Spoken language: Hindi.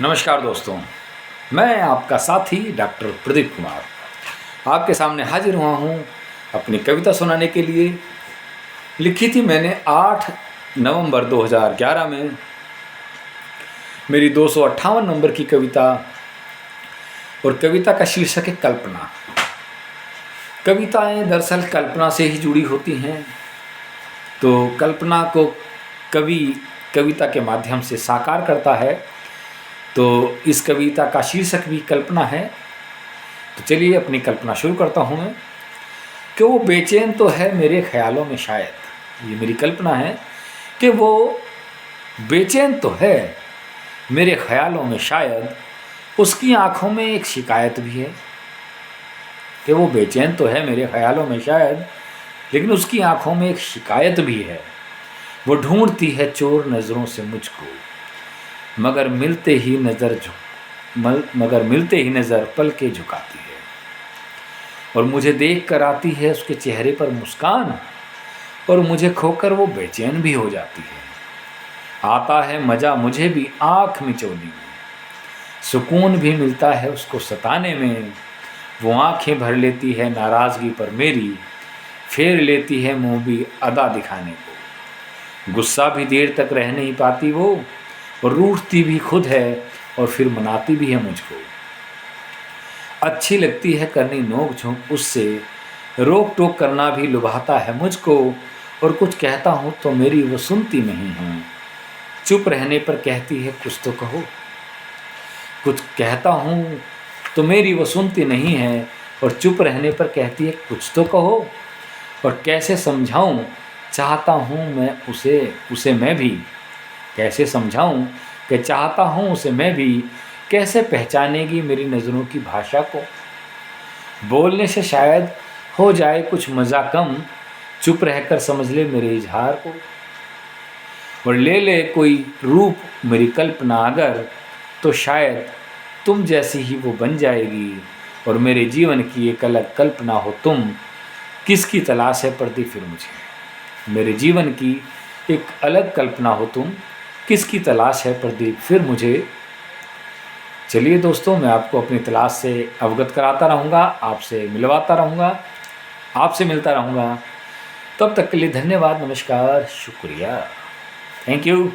नमस्कार दोस्तों, मैं आपका साथी डॉक्टर प्रदीप कुमार आपके सामने हाजिर हुआ हूँ अपनी कविता सुनाने के लिए। लिखी थी मैंने 8 नवंबर 2011 में। मेरी 258 नंबर की कविता, और कविता का शीर्षक है कल्पना। कविताएं दरअसल कल्पना से ही जुड़ी होती हैं, तो कल्पना को कवि कविता के माध्यम से साकार करता है। तो इस कविता का शीर्षक भी कल्पना है। तो चलिए अपनी कल्पना शुरू करता हूँ मैं कि वो बेचैन तो है मेरे ख्यालों में शायद। ये मेरी कल्पना है कि वो बेचैन तो है मेरे ख्यालों में शायद। उसकी आँखों में एक शिकायत भी है कि वो बेचैन तो है मेरे ख्यालों में शायद, लेकिन उसकी आँखों में एक शिकायत भी है। वो ढूंढती है चोर नज़रों से मुझको, मगर मिलते ही नज़र पल के झुकाती है। और मुझे देख कर आती है उसके चेहरे पर मुस्कान, और मुझे खोकर वो बेचैन भी हो जाती है। आता है मज़ा मुझे भी आँख मिचोली में, सुकून भी मिलता है उसको सताने में। वो आँखें भर लेती है नाराज़गी पर मेरी, फेर लेती है मुँह भी अदा दिखाने को। गुस्सा भी देर तक रह नहीं पाती वो, और रूठती भी खुद है और फिर मनाती भी है मुझको। अच्छी लगती है करनी नोक झोंक उससे, रोक टोक करना भी लुभाता है मुझको। और कुछ कहता हूँ तो मेरी वो सुनती नहीं है, चुप रहने पर कहती है कुछ तो कहो। कुछ कहता हूँ तो मेरी वो सुनती नहीं है, और चुप रहने पर कहती है कुछ तो कहो। और कैसे समझाऊँ चाहता हूँ मैं उसे मैं भी, कैसे समझाऊं कि चाहता हूं उसे मैं भी। कैसे पहचानेगी मेरी नज़रों की भाषा को। बोलने से शायद हो जाए कुछ मज़ा कम, चुप रहकर समझ ले मेरे इजहार को। और ले कोई रूप मेरी कल्पना अगर, तो शायद तुम जैसी ही वो बन जाएगी। और मेरे जीवन की एक अलग कल्पना हो तुम, किसकी तलाश है पड़ती फिर मुझे। मेरे जीवन की एक अलग कल्पना हो तुम, किसकी तलाश है प्रदीप फिर मुझे। चलिए दोस्तों, मैं आपको अपनी तलाश से अवगत कराता रहूँगा, आपसे मिलवाता रहूँगा, आपसे मिलता रहूँगा। तब तक के लिए धन्यवाद, नमस्कार, शुक्रिया, थैंक यू।